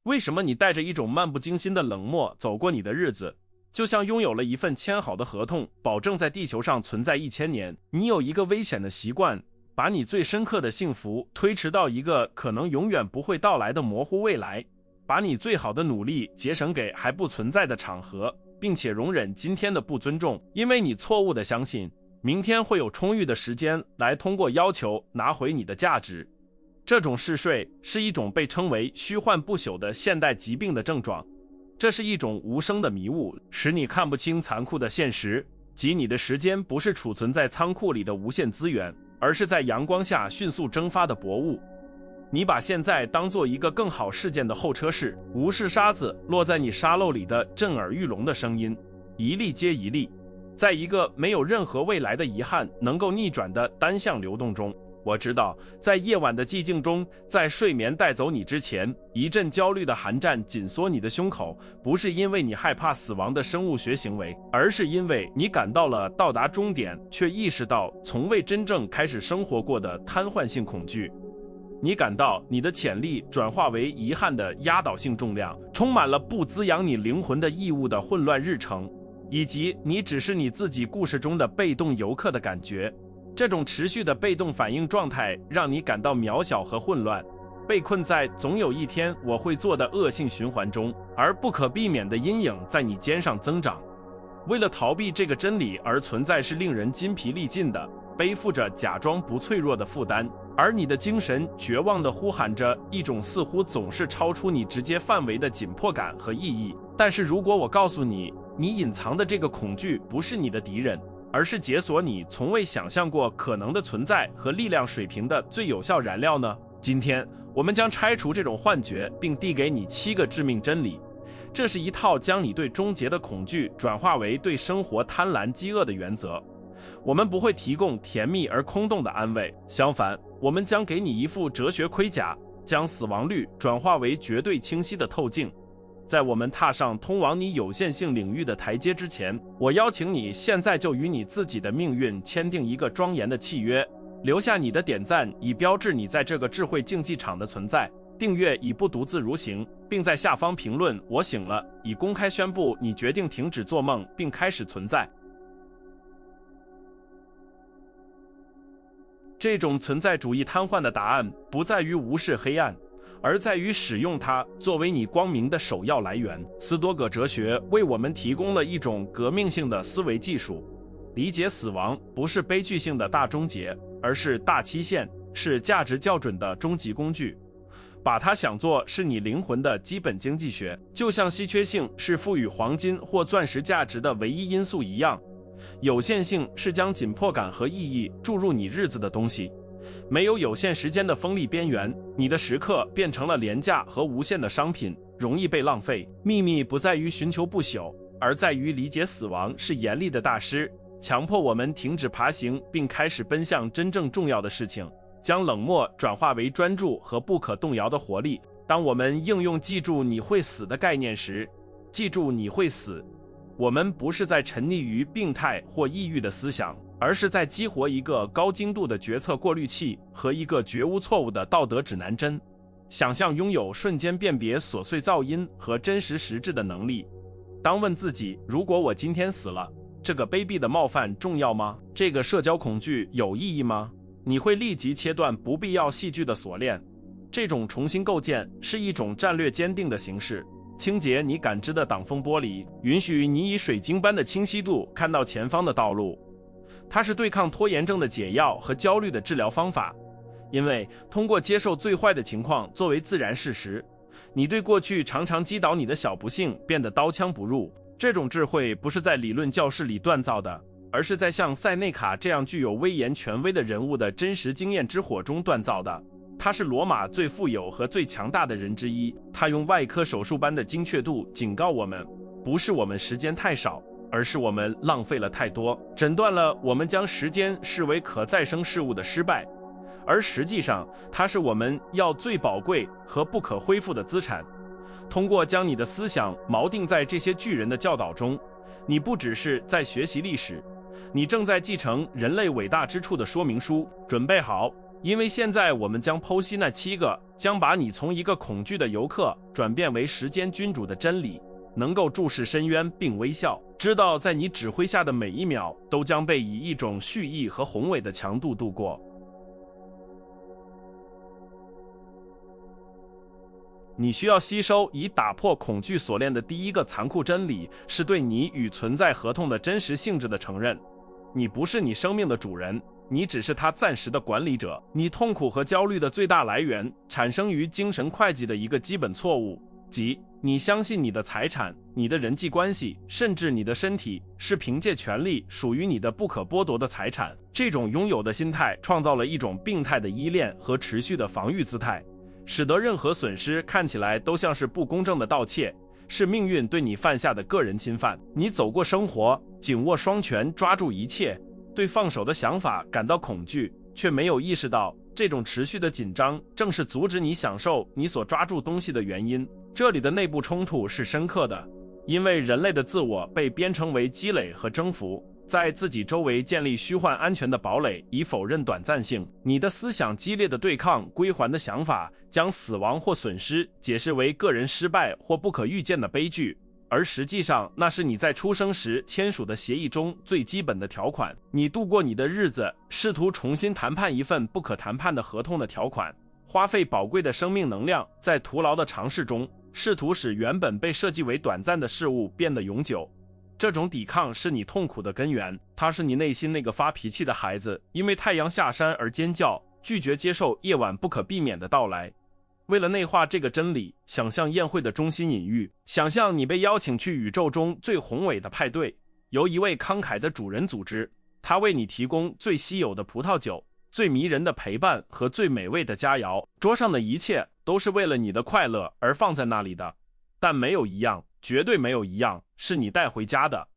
为什么你带着一种漫不经心的冷漠走过你的日子？就像拥有了一份签好的合同，保证在地球上存在1000年。你有一个危险的习惯，把你最深刻的幸福推迟到一个可能永远不会到来的模糊未来，把你最好的努力节省给还不存在的场合，并且容忍今天的不尊重，因为你错误地相信明天会有充裕的时间来通过要求拿回你的价值。这种嗜睡是一种被称为虚幻不朽的现代疾病的症状，这是一种无声的迷雾，使你看不清残酷的现实，即你的时间不是储存在仓库里的无限资源，而是在阳光下迅速蒸发的薄雾。你把现在当做一个更好事件的候车室，无视沙子落在你沙漏里的震耳欲聋的声音，一粒接一粒，在一个没有任何未来的遗憾能够逆转的单向流动中。我知道，在夜晚的寂静中，在睡眠带走你之前，一阵焦虑的寒战紧缩你的胸口，不是因为你害怕死亡的生物学行为，而是因为你感到了到达终点却意识到从未真正开始生活过的瘫痪性恐惧。你感到你的潜力转化为遗憾的压倒性重量，充满了不滋养你灵魂的义务的混乱日程，以及你只是你自己故事中的被动游客的感觉。这种持续的被动反应状态让你感到渺小和混乱，被困在总有一天我会做的恶性循环中，而不可避免的阴影在你肩上增长。为了逃避这个真理而存在是令人筋疲力尽的，背负着假装不脆弱的负担，而你的精神绝望地呼喊着一种似乎总是超出你直接范围的紧迫感和意义。但是如果我告诉你，你隐藏的这个恐惧不是你的敌人，而是解锁你从未想象过可能的存在和力量水平的最有效燃料呢？今天我们将拆除这种幻觉，并递给你7个致命真理。这是一套将你对终结的恐惧转化为对生活贪婪饥饿的原则。我们不会提供甜蜜而空洞的安慰，相反，我们将给你一副哲学盔甲，将死亡率转化为绝对清晰的透镜。在我们踏上通往你有限性领域的台阶之前，我邀请你现在就与你自己的命运签订一个庄严的契约，留下你的点赞以标志你在这个智慧竞技场的存在，订阅以不独自如行，并在下方评论我醒了，以公开宣布你决定停止做梦并开始存在。这种存在主义瘫痪的答案不在于无视黑暗，而在于使用它作为你光明的首要来源。斯多葛哲学为我们提供了一种革命性的思维技术，理解死亡不是悲剧性的大终结，而是大期限，是价值校准的终极工具。把它想作是你灵魂的基本经济学，就像稀缺性是赋予黄金或钻石价值的唯一因素一样，有限性是将紧迫感和意义注入你日子的东西。没有有限时间的锋利边缘，你的时刻变成了廉价和无限的商品，容易被浪费。秘密不在于寻求不朽，而在于理解死亡是严厉的大师，强迫我们停止爬行并开始奔向真正重要的事情，将冷漠转化为专注和不可动摇的活力。当我们应用记住你会死的概念时，记住你会死，我们不是在沉溺于病态或抑郁的思想，而是在激活一个高精度的决策过滤器和一个绝无错误的道德指南针。想象拥有瞬间辨别琐碎噪音和真实实质的能力。当问自己，如果我今天死了，这个卑鄙的冒犯重要吗？这个社交恐惧有意义吗？你会立即切断不必要戏剧的锁链。这种重新构建是一种战略坚定的形式，清洁你感知的挡风玻璃，允许你以水晶般的清晰度看到前方的道路。它是对抗拖延症的解药和焦虑的治疗方法，因为通过接受最坏的情况作为自然事实，你对过去常常击倒你的小不幸变得刀枪不入。这种智慧不是在理论教室里锻造的，而是在像塞内卡这样具有威严权威的人物的真实经验之火中锻造的。他是罗马最富有和最强大的人之一，他用外科手术般的精确度警告我们，不是我们时间太少，而是我们浪费了太多，诊断了我们将时间视为可再生事物的失败，而实际上它是我们要最宝贵和不可恢复的资产。通过将你的思想锚定在这些巨人的教导中，你不只是在学习历史，你正在继承人类伟大之处的说明书。准备好，因为现在我们将剖析那7个将把你从一个恐惧的游客转变为时间君主的真理，能够注视深渊并微笑，知道在你指挥下的每一秒都将被以一种蓄意和宏伟的强度度过。你需要吸收以打破恐惧锁链的第一个残酷真理，是对你与存在合同的真实性质的承认。你不是你生命的主人，你只是它暂时的管理者。你痛苦和焦虑的最大来源产生于精神会计的一个基本错误，即你相信你的财产、你的人际关系，甚至你的身体是凭借权利属于你的不可剥夺的财产。这种拥有的心态创造了一种病态的依恋和持续的防御姿态，使得任何损失看起来都像是不公正的盗窃，是命运对你犯下的个人侵犯。你走过生活，紧握双拳抓住一切，对放手的想法感到恐惧，却没有意识到这种持续的紧张正是阻止你享受你所抓住东西的原因。这里的内部冲突是深刻的，因为人类的自我被编程为积累和征服，在自己周围建立虚幻安全的堡垒，以否认短暂性。你的思想激烈的对抗归还的想法，将死亡或损失解释为个人失败或不可预见的悲剧，而实际上那是你在出生时签署的协议中最基本的条款。你度过你的日子，试图重新谈判一份不可谈判的合同的条款，花费宝贵的生命能量在徒劳的尝试中，试图使原本被设计为短暂的事物变得永久。这种抵抗是你痛苦的根源，它是你内心那个发脾气的孩子因为太阳下山而尖叫，拒绝接受夜晚不可避免的到来。为了内化这个真理，想象宴会的中心隐喻，想象你被邀请去宇宙中最宏伟的派对，由一位慷慨的主人组织，他为你提供最稀有的葡萄酒、最迷人的陪伴和最美味的佳肴。桌上的一切都是为了你的快乐而放在那里的，但没有一样，绝对没有一样是你带回家的。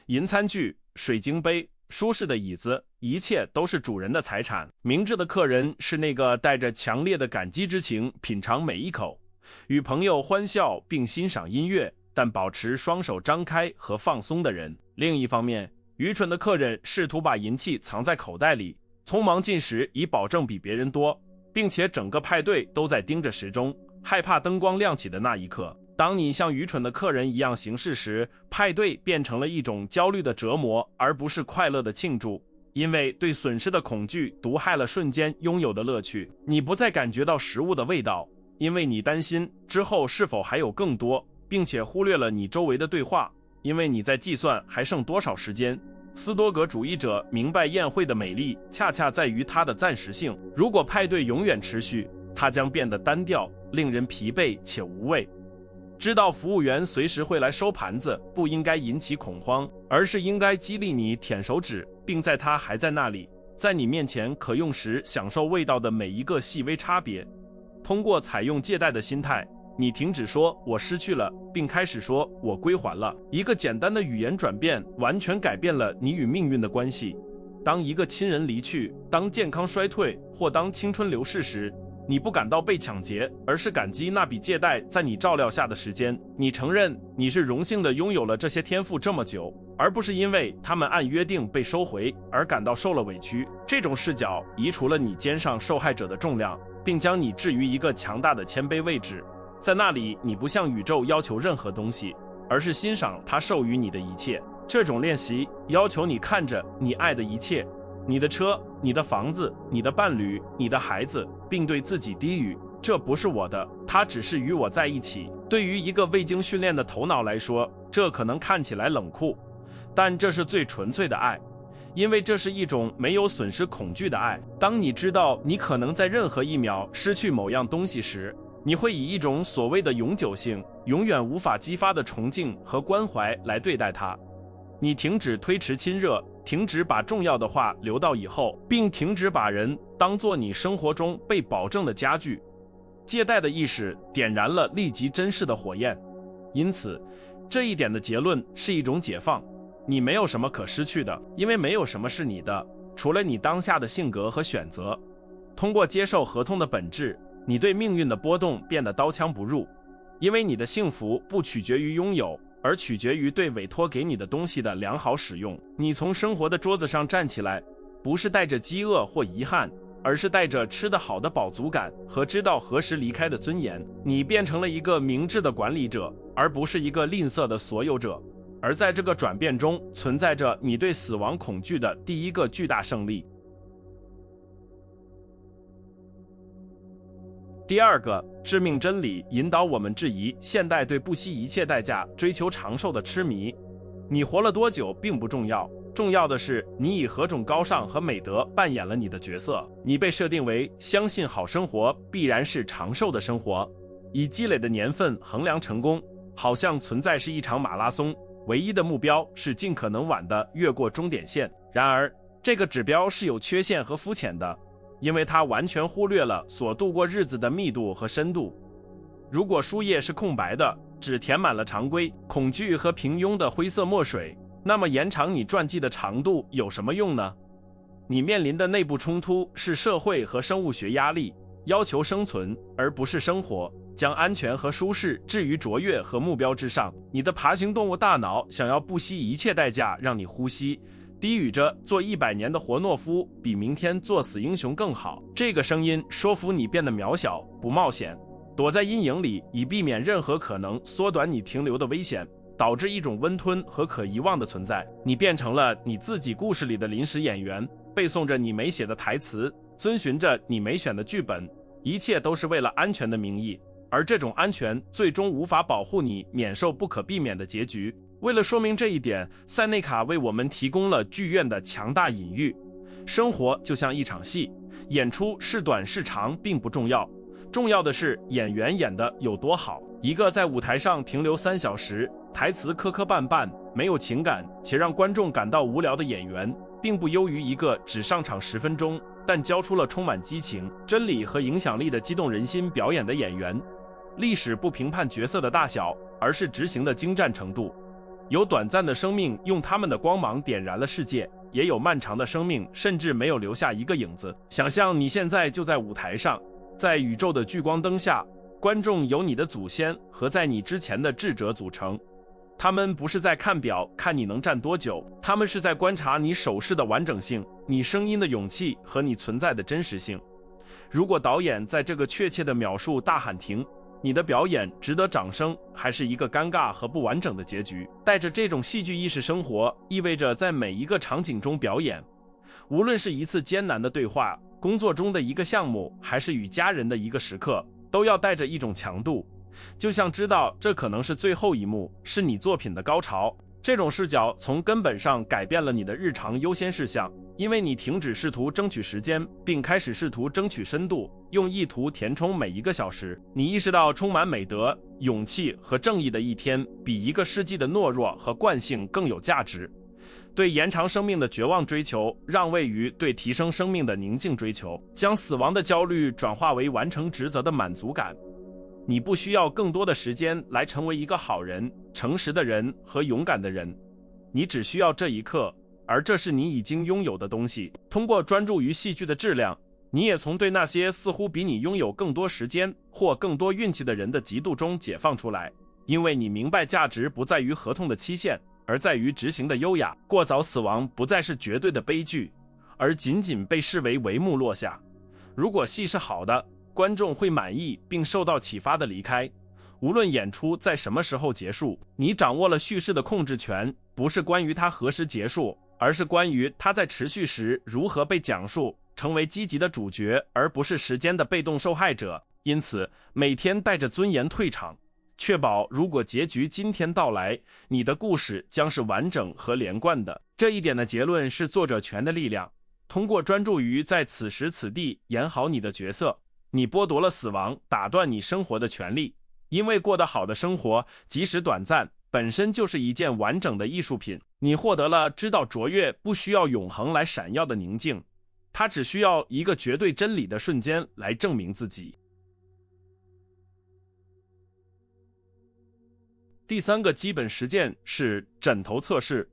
银餐具、水晶杯、舒适的椅子，一切都是主人的财产。明智的客人是那个带着强烈的感激之情品尝每一口，与朋友欢笑并欣赏音乐，但保持双手张开和放松的人。另一方面，愚蠢的客人试图把银器藏在口袋里，匆忙进食以保证比别人多，并且整个派对都在盯着时钟，害怕灯光亮起的那一刻。当你像愚蠢的客人一样行事时，派对变成了一种焦虑的折磨，而不是快乐的庆祝。因为对损失的恐惧毒害了瞬间拥有的乐趣。你不再感觉到食物的味道，因为你担心之后是否还有更多，并且忽略了你周围的对话，因为你在计算还剩多少时间。斯多葛主义者明白宴会的美丽恰恰在于它的暂时性。如果派对永远持续，它将变得单调，令人疲惫且无味。知道服务员随时会来收盘子，不应该引起恐慌，而是应该激励你舔手指，并在它还在那里，在你面前可用时享受味道的每一个细微差别。通过采用借贷的心态，你停止说我失去了，并开始说我归还了。一个简单的语言转变完全改变了你与命运的关系。当一个亲人离去，当健康衰退，或当青春流逝时，你不感到被抢劫，而是感激那笔借贷在你照料下的时间。你承认你是荣幸地拥有了这些天赋这么久，而不是因为他们按约定被收回而感到受了委屈。这种视角移除了你肩上受害者的重量，并将你置于一个强大的谦卑位置。在那里，你不向宇宙要求任何东西，而是欣赏它授予你的一切。这种练习要求你看着你爱的一切，你的车、你的房子、你的伴侣、你的孩子，并对自己低语：这不是我的，它只是与我在一起。对于一个未经训练的头脑来说，这可能看起来冷酷，但这是最纯粹的爱，因为这是一种没有损失恐惧的爱。当你知道你可能在任何一秒失去某样东西时，你会以一种所谓的永久性、永远无法激发的崇敬和关怀来对待它。你停止推迟亲热，停止把重要的话留到以后，并停止把人当作你生活中被保证的家具。借贷的意识点燃了立即珍视的火焰，因此这一点的结论是一种解放。你没有什么可失去的，因为没有什么是你的，除了你当下的性格和选择。通过接受合同的本质，你对命运的波动变得刀枪不入，因为你的幸福不取决于拥有，而取决于对委托给你的东西的良好使用。你从生活的桌子上站起来，不是带着饥饿或遗憾，而是带着吃得好的饱足感和知道何时离开的尊严。你变成了一个明智的管理者，而不是一个吝啬的所有者。而在这个转变中，存在着你对死亡恐惧的第一个巨大胜利。第二个致命真理引导我们质疑现代对不惜一切代价追求长寿的痴迷。你活了多久并不重要，重要的是你以何种高尚和美德扮演了你的角色。你被设定为相信好生活必然是长寿的生活，以积累的年份衡量成功，好像存在是一场马拉松，唯一的目标是尽可能晚地越过终点线。然而，这个指标是有缺陷和肤浅的，因为它完全忽略了所度过日子的密度和深度。如果书页是空白的，只填满了常规、恐惧和平庸的灰色墨水，那么延长你传记的长度有什么用呢？你面临的内部冲突是社会和生物学压力，要求生存而不是生活，将安全和舒适置于卓越和目标之上。你的爬行动物大脑想要不惜一切代价让你呼吸，低语着做100年的活懦夫比明天做死英雄更好。这个声音说服你变得渺小，不冒险，躲在阴影里，以避免任何可能缩短你停留的危险，导致一种温吞和可遗忘的存在。你变成了你自己故事里的临时演员，背诵着你没写的台词，遵循着你没选的剧本，一切都是为了安全的名义，而这种安全最终无法保护你免受不可避免的结局。为了说明这一点，塞内卡为我们提供了剧院的强大隐喻。生活就像一场戏，演出是短是长并不重要，重要的是演员演得有多好。一个在舞台上停留3小时，台词磕磕绊绊，没有情感且让观众感到无聊的演员，并不优于一个只上场10分钟但交出了充满激情、真理和影响力的激动人心表演的演员。历史不评判角色的大小，而是执行的精湛程度。有短暂的生命用他们的光芒点燃了世界，也有漫长的生命甚至没有留下一个影子。想象你现在就在舞台上，在宇宙的聚光灯下，观众由你的祖先和在你之前的智者组成。他们不是在看表看你能站多久，他们是在观察你手势的完整性，你声音的勇气和你存在的真实性。如果导演在这个确切的秒数大喊停，你的表演值得掌声，还是一个尴尬和不完整的结局？带着这种戏剧意识生活，意味着在每一个场景中表演，无论是一次艰难的对话、工作中的一个项目，还是与家人的一个时刻，都要带着一种强度，就像知道这可能是最后一幕，是你作品的高潮。这种视角从根本上改变了你的日常优先事项，因为你停止试图争取时间，并开始试图争取深度，用意图填充每一个小时。你意识到充满美德、勇气和正义的一天，比1个世纪的懦弱和惯性更有价值。对延长生命的绝望追求，让位于对提升生命的宁静追求，将死亡的焦虑转化为完成职责的满足感。你不需要更多的时间来成为一个好人、诚实的人和勇敢的人，你只需要这一刻，而这是你已经拥有的东西。通过专注于戏剧的质量，你也从对那些似乎比你拥有更多时间或更多运气的人的嫉妒中解放出来，因为你明白价值不在于合同的期限，而在于执行的优雅。过早死亡不再是绝对的悲剧，而仅仅被视为帷幕落下。如果戏是好的，观众会满意并受到启发的离开。无论演出在什么时候结束，你掌握了叙事的控制权，不是关于它何时结束，而是关于它在持续时如何被讲述，成为积极的主角，而不是时间的被动受害者。因此，每天带着尊严退场，确保如果结局今天到来，你的故事将是完整和连贯的。这一点的结论是作者权的力量。通过专注于在此时此地演好你的角色，你剥夺了死亡打断你生活的权利，因为过得好的生活，即使短暂，本身就是一件完整的艺术品。你获得了知道卓越不需要永恒来闪耀的宁静，它只需要一个绝对真理的瞬间来证明自己。第3个基本实践是枕头测试，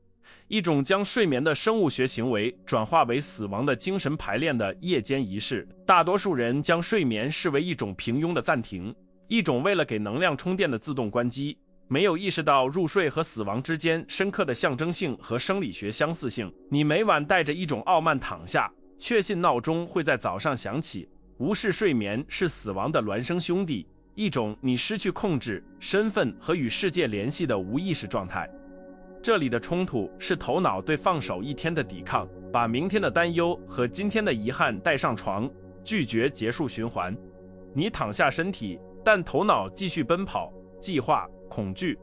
一种将睡眠的生物学行为转化为死亡的精神排练的夜间仪式。大多数人将睡眠视为一种平庸的暂停，一种为了给能量充电的自动关机，没有意识到入睡和死亡之间深刻的象征性和生理学相似性。你每晚带着一种傲慢躺下，确信闹钟会在早上响起，无视睡眠是死亡的孪生兄弟，一种你失去控制、身份和与世界联系的无意识状态。这里的冲突是头脑对放手一天的抵抗，把明天的担忧和今天的遗憾带上床，拒绝结束循环。你躺下身体，但头脑继续奔跑，计划、恐惧，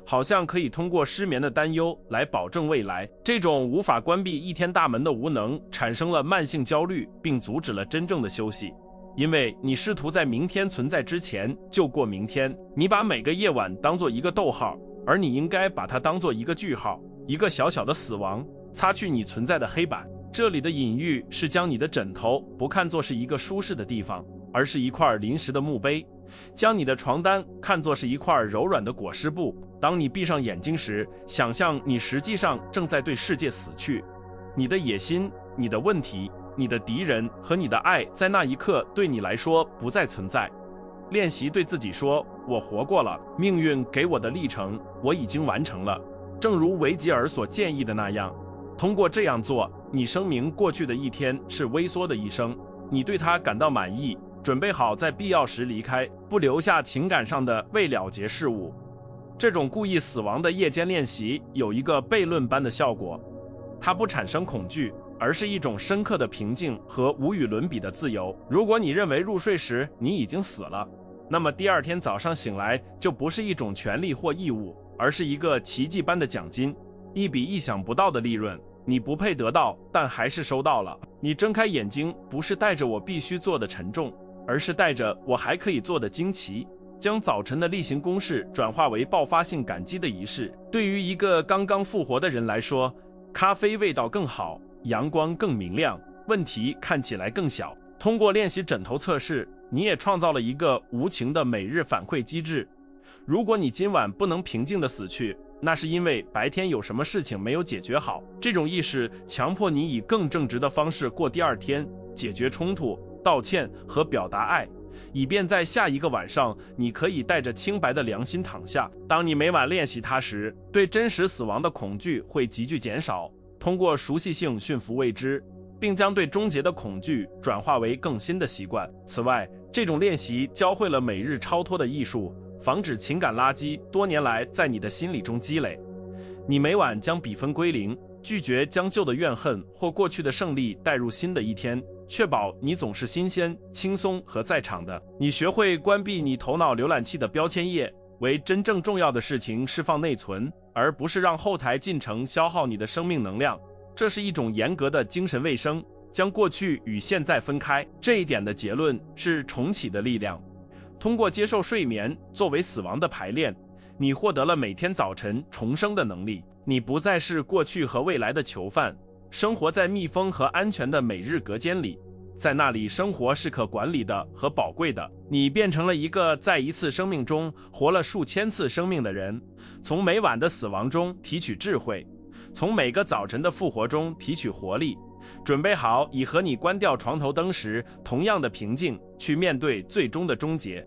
好像可以通过失眠的担忧来保证未来。这种无法关闭一天大门的无能，产生了慢性焦虑，并阻止了真正的休息。因为你试图在明天存在之前就过明天，你把每个夜晚当作一个逗号，而你应该把它当作一个句号，一个小小的死亡，擦去你存在的黑板。这里的隐喻是将你的枕头不看作是一个舒适的地方，而是一块临时的墓碑，将你的床单看作是一块柔软的裹尸布。当你闭上眼睛时，想象你实际上正在对世界死去。你的野心、你的问题、你的敌人和你的爱在那一刻对你来说不再存在。练习对自己说，我活过了，命运给我的历程我已经完成了。正如维吉尔所建议的那样，通过这样做，你声明过去的一天是微缩的一生，你对它感到满意，准备好在必要时离开，不留下情感上的未了结事物。这种故意死亡的夜间练习有一个悖论般的效果，它不产生恐惧，而是一种深刻的平静和无与伦比的自由。如果你认为入睡时你已经死了，那么第二天早上醒来就不是一种权利或义务，而是一个奇迹般的奖金，一笔意想不到的利润。你不配得到，但还是收到了。你睁开眼睛，不是带着我必须做的沉重，而是带着我还可以做的惊奇。将早晨的例行公事转化为爆发性感激的仪式。对于一个刚刚复活的人来说，咖啡味道更好，阳光更明亮，问题看起来更小。通过练习枕头测试，你也创造了一个无情的每日反馈机制。如果你今晚不能平静地死去，那是因为白天有什么事情没有解决好。这种意识强迫你以更正直的方式过第二天，解决冲突、道歉和表达爱，以便在下一个晚上你可以带着清白的良心躺下。当你每晚练习它时，对真实死亡的恐惧会急剧减少，通过熟悉性驯服未知，并将对终结的恐惧转化为更新的习惯。此外，这种练习教会了每日超脱的艺术，防止情感垃圾多年来在你的心理中积累。你每晚将比分归零，拒绝将旧的怨恨或过去的胜利带入新的一天，确保你总是新鲜、轻松和在场的。你学会关闭你头脑浏览器的标签页，为真正重要的事情释放内存，而不是让后台进程消耗你的生命能量。这是一种严格的精神卫生，将过去与现在分开。这一点的结论是重启的力量。通过接受睡眠作为死亡的排练，你获得了每天早晨重生的能力。你不再是过去和未来的囚犯，生活在密封和安全的每日隔间里，在那里生活是可管理的和宝贵的。你变成了一个在一次生命中活了数千次生命的人，从每晚的死亡中提取智慧，从每个早晨的复活中提取活力，准备好以和你关掉床头灯时同样的平静去面对最终的终结。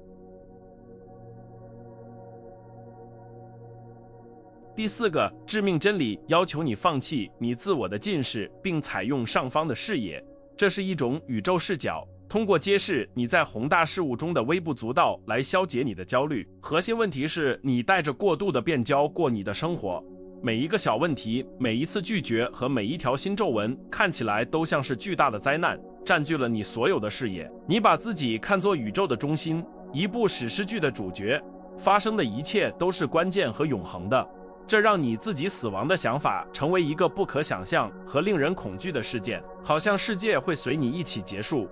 第四个致命真理要求你放弃你自我的近视，并采用上方的视野。这是一种宇宙视角，通过揭示你在宏大事物中的微不足道来消解你的焦虑。核心问题是你带着过度的变焦过你的生活，每一个小问题，每一次拒绝和每一条新皱纹看起来都像是巨大的灾难，占据了你所有的视野。你把自己看作宇宙的中心，一部史诗剧的主角，发生的一切都是关键和永恒的。这让你自己死亡的想法成为一个不可想象和令人恐惧的事件，好像世界会随你一起结束。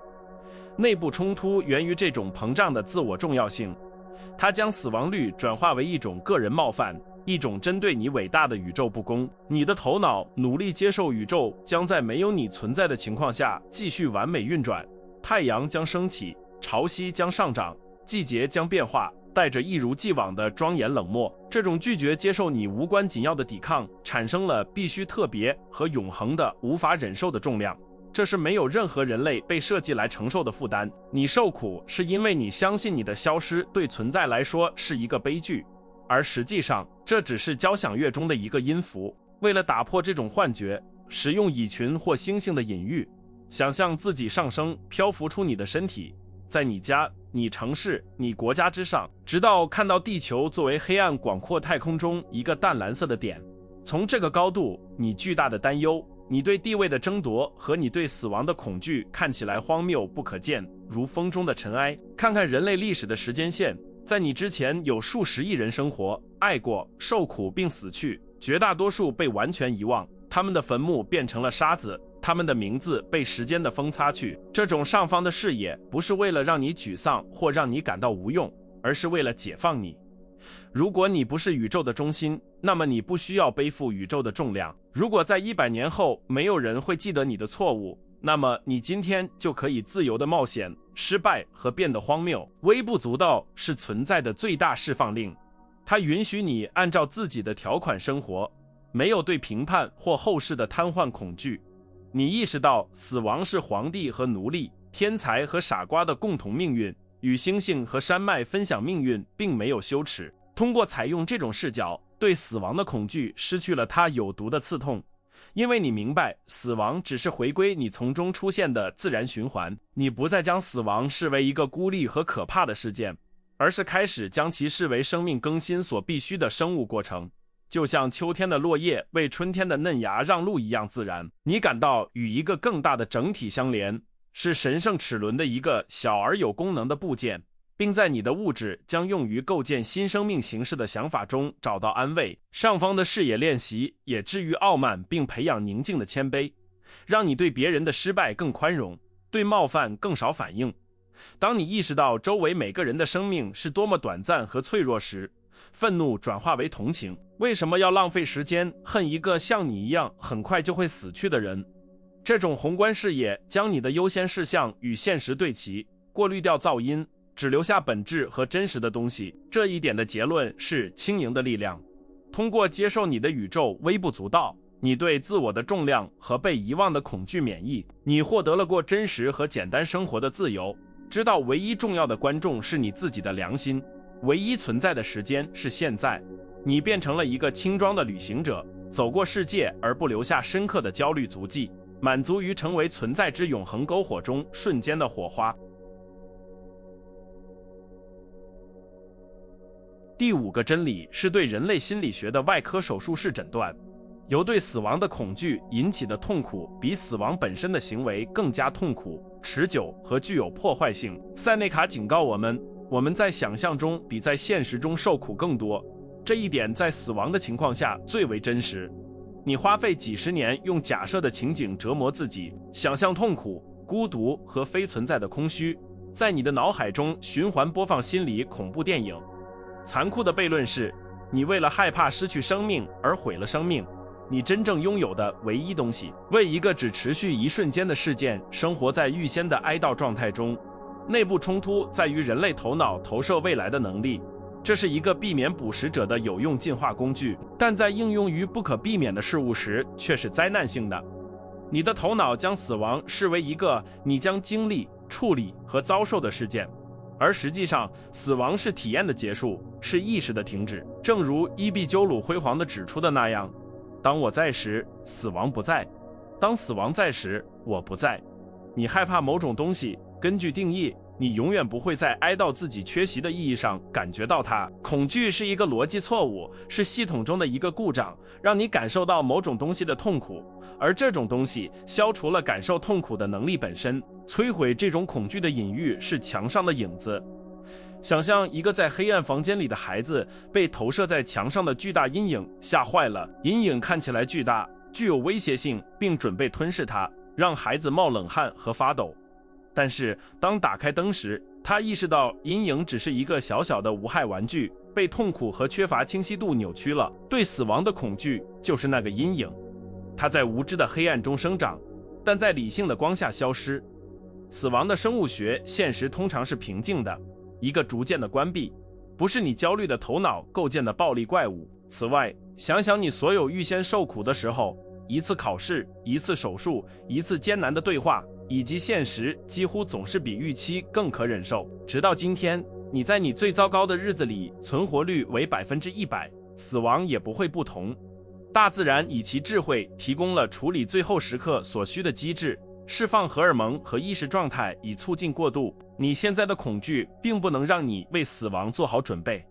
内部冲突源于这种膨胀的自我重要性，它将死亡率转化为一种个人冒犯，一种针对你伟大的宇宙不公。你的头脑努力接受宇宙将在没有你存在的情况下继续完美运转，太阳将升起，潮汐将上涨，季节将变化，带着一如既往的庄严冷漠。这种拒绝接受你无关紧要的抵抗，产生了必须特别和永恒的无法忍受的重量。这是没有任何人类被设计来承受的负担。你受苦是因为你相信你的消失对存在来说是一个悲剧，而实际上这只是交响乐中的一个音符。为了打破这种幻觉，使用蚁群或猩猩的隐喻，想象自己上升，漂浮出你的身体，在你家、你城市、你国家之上，直到看到地球作为黑暗广阔太空中一个淡蓝色的点。从这个高度，你巨大的担忧，你对地位的争夺和你对死亡的恐惧看起来荒谬不可见，如风中的尘埃。看看人类历史的时间线，在你之前有数十亿人生活、爱过、受苦并死去，绝大多数被完全遗忘，他们的坟墓变成了沙子，他们的名字被时间的风擦去。这种上方的视野不是为了让你沮丧或让你感到无用，而是为了解放你。如果你不是宇宙的中心，那么你不需要背负宇宙的重量。如果在100年后没有人会记得你的错误，那么你今天就可以自由的冒险、失败和变得荒谬。微不足道是存在的最大释放令，它允许你按照自己的条款生活，没有对评判或后世的瘫痪恐惧。你意识到死亡是皇帝和奴隶、天才和傻瓜的共同命运，与星星和山脉分享命运并没有羞耻。通过采用这种视角，对死亡的恐惧失去了它有毒的刺痛，因为你明白死亡只是回归你从中出现的自然循环。你不再将死亡视为一个孤立和可怕的事件，而是开始将其视为生命更新所必须的生物过程，就像秋天的落叶为春天的嫩芽让路一样自然。你感到与一个更大的整体相连，是神圣齿轮的一个小而有功能的部件，并在你的物质将用于构建新生命形式的想法中找到安慰。上方的视野练习也治愈傲慢并培养宁静的谦卑，让你对别人的失败更宽容，对冒犯更少反应。当你意识到周围每个人的生命是多么短暂和脆弱时，愤怒转化为同情。为什么要浪费时间恨一个像你一样很快就会死去的人？这种宏观视野将你的优先事项与现实对齐，过滤掉噪音，只留下本质和真实的东西。这一点的结论是轻盈的力量。通过接受你的宇宙微不足道，你对自我的重量和被遗忘的恐惧免疫，你获得了过真实和简单生活的自由。知道唯一重要的观众是你自己的良心，唯一存在的时间是现在。你变成了一个轻装的旅行者，走过世界而不留下深刻的焦虑足迹，满足于成为存在之永恒篝火中瞬间的火花。第5个真理是对人类心理学的外科手术式诊断。由对死亡的恐惧引起的痛苦比死亡本身的行为更加痛苦、持久和具有破坏性。塞内卡警告我们，我们在想象中比在现实中受苦更多，这一点在死亡的情况下最为真实。你花费几十年用假设的情景折磨自己，想象痛苦、孤独和非存在的空虚，在你的脑海中循环播放心理恐怖电影。残酷的悖论是，你为了害怕失去生命而毁了生命，你真正拥有的唯一东西。为一个只持续一瞬间的事件生活在预先的哀悼状态中。内部冲突在于人类头脑投射未来的能力，这是一个避免捕食者的有用进化工具，但在应用于不可避免的事物时却是灾难性的。你的头脑将死亡视为一个你将经历、处理和遭受的事件，而实际上死亡是体验的结束，是意识的停止。正如伊壁鸠鲁辉煌地指出的那样，当我在时，死亡不在；当死亡在时，我不在。你害怕某种东西，根据定义，你永远不会在哀悼自己缺席的意义上感觉到它。恐惧是一个逻辑错误，是系统中的一个故障，让你感受到某种东西的痛苦，而这种东西消除了感受痛苦的能力本身。摧毁这种恐惧的隐喻是墙上的影子。想象一个在黑暗房间里的孩子被投射在墙上的巨大阴影吓坏了，阴影看起来巨大，具有威胁性，并准备吞噬他，让孩子冒冷汗和发抖。但是当打开灯时，他意识到阴影只是一个小小的无害玩具，被痛苦和缺乏清晰度扭曲了。对死亡的恐惧就是那个阴影，它在无知的黑暗中生长，但在理性的光下消失。死亡的生物学现实通常是平静的，一个逐渐的关闭，不是你焦虑的头脑构建的暴力怪物。此外，想想你所有预先受苦的时候，一次考试，一次手术，一次艰难的对话，以及现实几乎总是比预期更可忍受。直到今天，你在你最糟糕的日子里存活率为100%，死亡也不会不同。大自然以其智慧提供了处理最后时刻所需的机制，释放荷尔蒙和意识状态以促进过渡。你现在的恐惧并不能让你为死亡做好准备，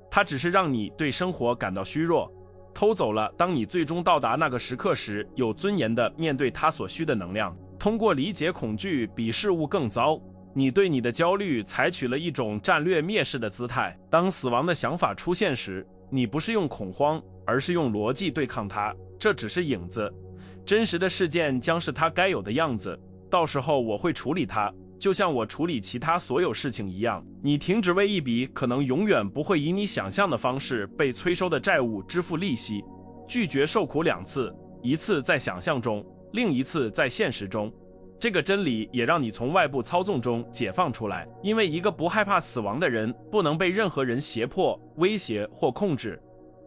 它只是让你对生活感到虚弱，偷走了当你最终到达那个时刻时有尊严地面对它所需的能量。通过理解恐惧比事物更糟，你对你的焦虑采取了一种战略蔑视的姿态。当死亡的想法出现时，你不是用恐慌，而是用逻辑对抗它。这只是影子，真实的事件将是它该有的样子，到时候我会处理它，就像我处理其他所有事情一样。你停止为一笔可能永远不会以你想象的方式被催收的债务支付利息，拒绝受苦2次，一次在想象中，另一次在现实中。这个真理也让你从外部操纵中解放出来，因为一个不害怕死亡的人不能被任何人胁迫、威胁或控制。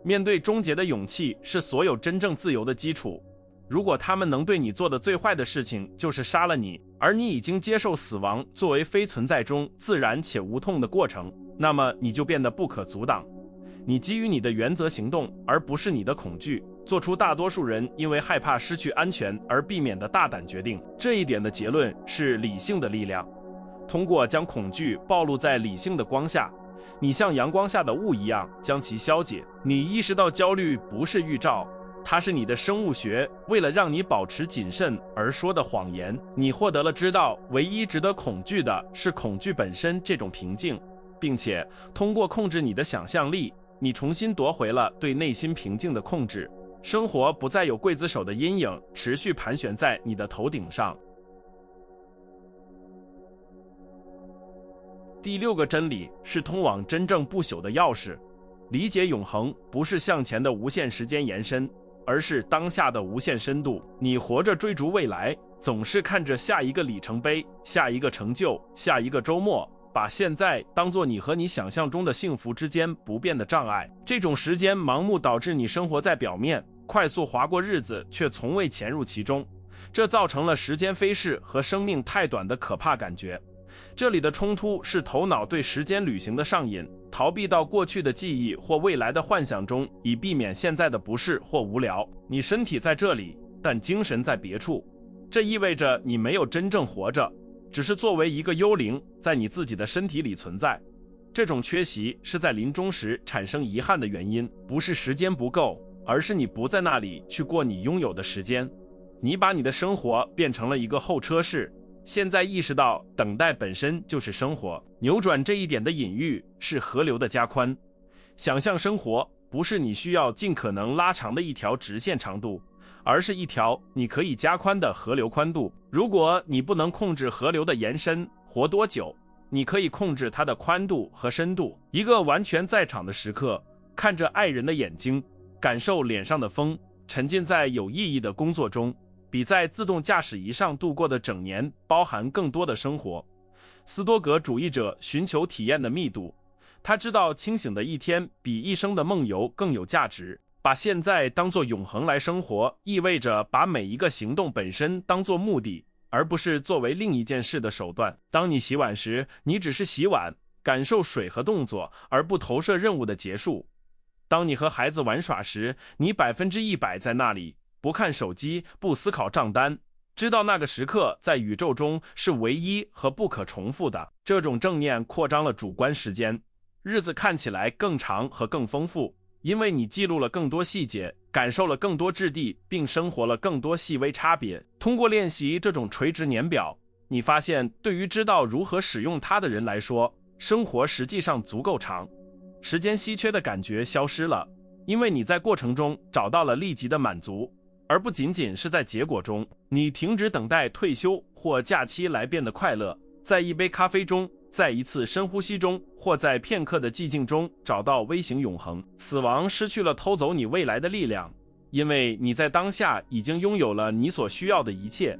面对终结的勇气是所有真正自由的基础。如果他们能对你做的最坏的事情就是杀了你，而你已经接受死亡作为非存在中自然且无痛的过程，那么你就变得不可阻挡。你基于你的原则行动，而不是你的恐惧，做出大多数人因为害怕失去安全而避免的大胆决定。这一点的结论是理性的力量。通过将恐惧暴露在理性的光下，你像阳光下的雾一样将其消解。你意识到焦虑不是预兆，它是你的生物学为了让你保持谨慎而说的谎言。你获得了知道唯一值得恐惧的是恐惧本身这种平静，并且通过控制你的想象力，你重新夺回了对内心平静的控制。生活不再有刽子手的阴影持续盘旋在你的头顶上。第6个真理是通往真正不朽的钥匙。理解永恒不是向前的无限时间延伸，而是当下的无限深度。你活着追逐未来，总是看着下一个里程碑、下一个成就、下一个周末，把现在当作你和你想象中的幸福之间不变的障碍。这种时间盲目导致你生活在表面，快速划过日子，却从未潜入其中。这造成了时间飞逝和生命太短的可怕感觉。这里的冲突是头脑对时间旅行的上瘾，逃避到过去的记忆或未来的幻想中，以避免现在的不适或无聊。你身体在这里，但精神在别处。这意味着你没有真正活着，只是作为一个幽灵在你自己的身体里存在。这种缺席是在临终时产生遗憾的原因，不是时间不够，而是你不在那里去过你拥有的时间。你把你的生活变成了一个候车室，现在意识到等待本身就是生活。扭转这一点的隐喻是河流的加宽。想象生活不是你需要尽可能拉长的一条直线长度，而是一条你可以加宽的河流宽度。如果你不能控制河流的延伸活多久，你可以控制它的宽度和深度。一个完全在场的时刻，看着爱人的眼睛，感受脸上的风，沉浸在有意义的工作中，比在自动驾驶仪上度过的整年包含更多的生活。斯多葛主义者寻求体验的密度，他知道清醒的一天比一生的梦游更有价值。把现在当作永恒来生活，意味着把每一个行动本身当作目的，而不是作为另一件事的手段。当你洗碗时，你只是洗碗，感受水和动作，而不投射任务的结束。当你和孩子玩耍时，你100%在那里，不看手机，不思考账单，知道那个时刻在宇宙中是唯一和不可重复的。这种正念扩张了主观时间，日子看起来更长和更丰富，因为你记录了更多细节，感受了更多质地，并生活了更多细微差别。通过练习这种垂直年表，你发现对于知道如何使用它的人来说，生活实际上足够长。时间稀缺的感觉消失了，因为你在过程中找到了立即的满足，而不仅仅是在结果中。你停止等待退休或假期来变得快乐，在一杯咖啡中，在一次深呼吸中，或在片刻的寂静中找到微型永恒。死亡失去了偷走你未来的力量，因为你在当下已经拥有了你所需要的一切。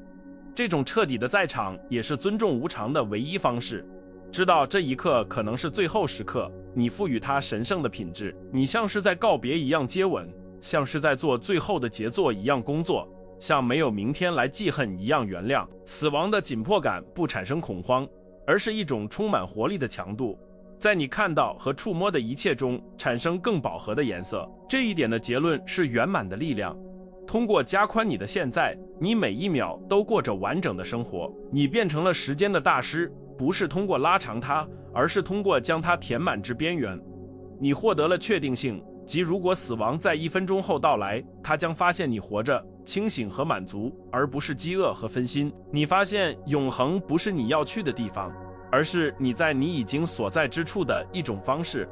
这种彻底的在场也是尊重无常的唯一方式。知道这一刻可能是最后时刻，你赋予它神圣的品质。你像是在告别一样接吻，像是在做最后的杰作一样工作，像没有明天来记恨一样原谅。死亡的紧迫感不产生恐慌，而是一种充满活力的强度，在你看到和触摸的一切中产生更饱和的颜色。这一点的结论是圆满的力量。通过加宽你的现在，你每一秒都过着完整的生活。你变成了时间的大师，不是通过拉长它，而是通过将它填满至边缘。你获得了确定性，即如果死亡在1分钟后到来，他将发现你活着、清醒和满足，而不是饥饿和分心。你发现永恒不是你要去的地方，而是你在你已经所在之处的一种方式。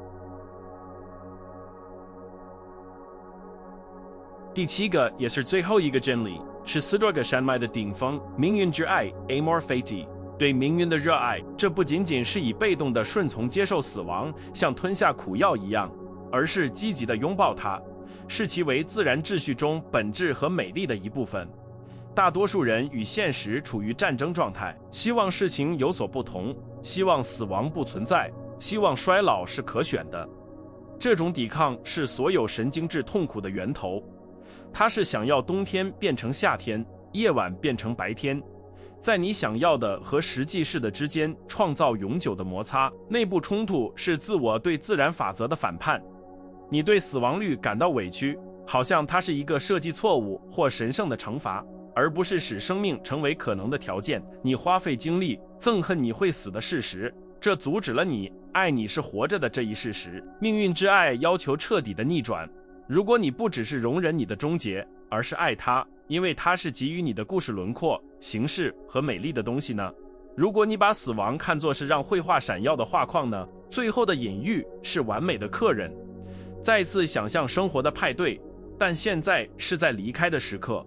第7个也是最后一个真理，是斯多葛山脉的顶峰，命运之爱 Amor Fati。 对命运的热爱，这不仅仅是以被动的顺从接受死亡，像吞下苦药一样，而是积极的拥抱它，视其为自然秩序中本质和美丽的一部分。大多数人与现实处于战争状态，希望事情有所不同，希望死亡不存在，希望衰老是可选的。这种抵抗是所有神经质痛苦的源头。它是想要冬天变成夏天，夜晚变成白天，在你想要的和实际是的之间创造永久的摩擦。内部冲突是自我对自然法则的反叛。你对死亡率感到委屈，好像它是一个设计错误或神圣的惩罚，而不是使生命成为可能的条件。你花费精力憎恨你会死的事实，这阻止了你爱你是活着的这一事实。命运之爱要求彻底的逆转。如果你不只是容忍你的终结，而是爱它，因为它是给予你的故事轮廓、形式和美丽的东西呢？如果你把死亡看作是让绘画闪耀的画框呢？最后的隐喻是完美的客人，再次想象生活的派对，但现在是在离开的时刻。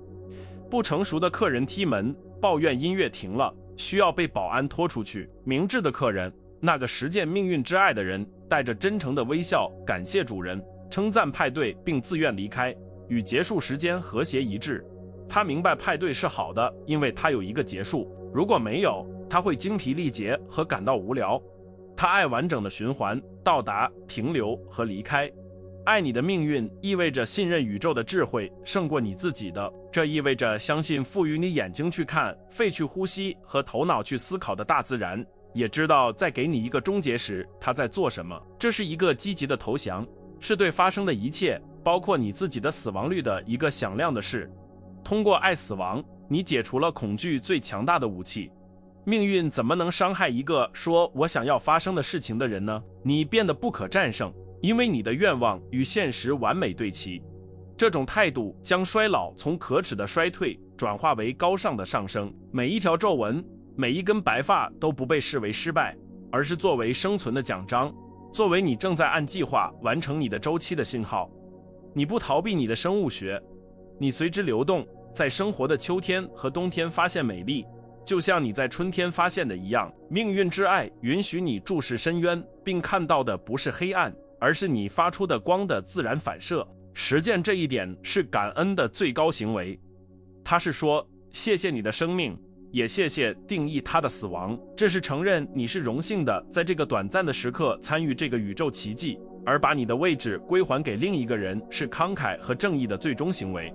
不成熟的客人踢门，抱怨音乐停了，需要被保安拖出去。明智的客人，那个实践命运之爱的人，带着真诚的微笑感谢主人，称赞派对并自愿离开，与结束时间和谐一致。他明白派对是好的，因为他有一个结束。如果没有，他会精疲力竭和感到无聊。他爱完整的循环、到达、停留和离开。爱你的命运意味着信任宇宙的智慧胜过你自己的，这意味着相信赋予你眼睛去看、肺去呼吸和头脑去思考的大自然，也知道在给你一个终结时他在做什么。这是一个积极的投降，是对发生的一切，包括你自己的死亡率的一个响亮的事。通过爱死亡，你解除了恐惧最强大的武器。命运怎么能伤害一个说我想要发生的事情的人呢？你变得不可战胜，因为你的愿望与现实完美对齐。这种态度将衰老从可耻的衰退转化为高尚的上升。每一条皱纹，每一根白发都不被视为失败，而是作为生存的奖章，作为你正在按计划完成你的周期的信号。你不逃避你的生物学，你随之流动，在生活的秋天和冬天发现美丽，就像你在春天发现的一样。命运之爱允许你注视深渊，并看到的不是黑暗，而是你发出的光的自然反射。实践这一点是感恩的最高行为。它是说，谢谢你的生命，也谢谢定义它的死亡。这是承认你是荣幸的在这个短暂的时刻参与这个宇宙奇迹，而把你的位置归还给另一个人是慷慨和正义的最终行为。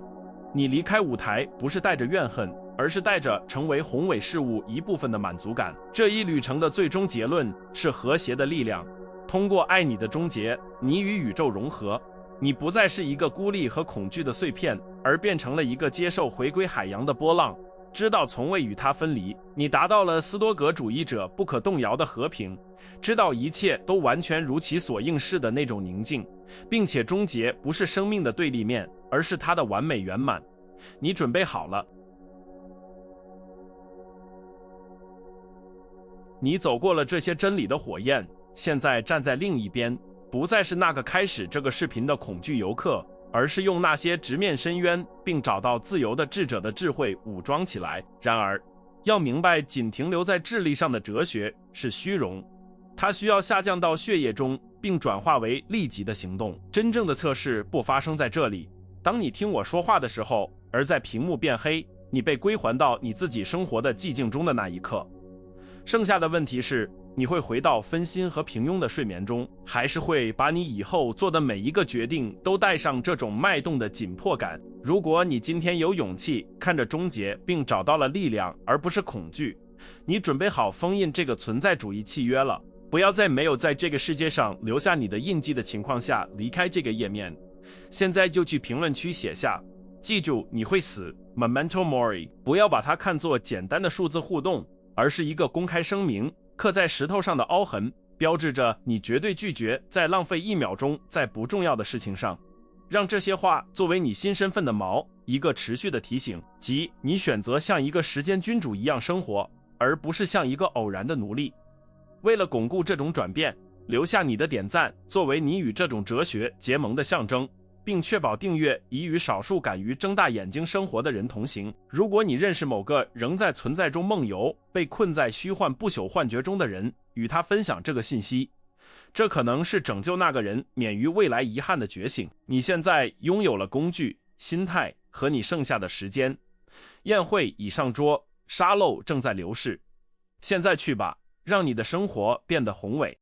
你离开舞台不是带着怨恨，而是带着成为宏伟事物一部分的满足感。这一旅程的最终结论是和谐的力量。通过爱你的终结，你与宇宙融合，你不再是一个孤立和恐惧的碎片，而变成了一个接受回归海洋的波浪，知道从未与它分离。你达到了斯多葛主义者不可动摇的和平，知道一切都完全如其所应是的那种宁静，并且终结不是生命的对立面，而是它的完美圆满。你准备好了。你走过了这些真理的火焰，现在站在另一边，不再是那个开始这个视频的恐惧游客，而是用那些直面深渊并找到自由的智者的智慧武装起来。然而，要明白，仅停留在智力上的哲学是虚荣，它需要下降到血液中，并转化为立即的行动。真正的测试不发生在这里。当你听我说话的时候，而在屏幕变黑，你被归还到你自己生活的寂静中的那一刻。剩下的问题是，你会回到分心和平庸的睡眠中，还是会把你以后做的每一个决定都带上这种脉动的紧迫感？如果你今天有勇气看着终结并找到了力量而不是恐惧，你准备好封印这个存在主义契约了。不要在没有在这个世界上留下你的印记的情况下离开这个页面。现在就去评论区写下记住，你会死 Memento Mori， 不要把它看作简单的数字互动，而是一个公开声明，刻在石头上的凹痕，标志着你绝对拒绝再浪费1秒钟在不重要的事情上。让这些话作为你新身份的锚，一个持续的提醒，即你选择像一个时间君主一样生活，而不是像一个偶然的奴隶。为了巩固这种转变，留下你的点赞作为你与这种哲学结盟的象征，并确保订阅已与少数敢于睁大眼睛生活的人同行。如果你认识某个仍在存在中梦游，被困在虚幻不朽幻觉中的人，与他分享这个信息，这可能是拯救那个人免于未来遗憾的觉醒。你现在拥有了工具、心态和你剩下的时间。宴会已上桌，沙漏正在流逝。现在去吧，让你的生活变得宏伟。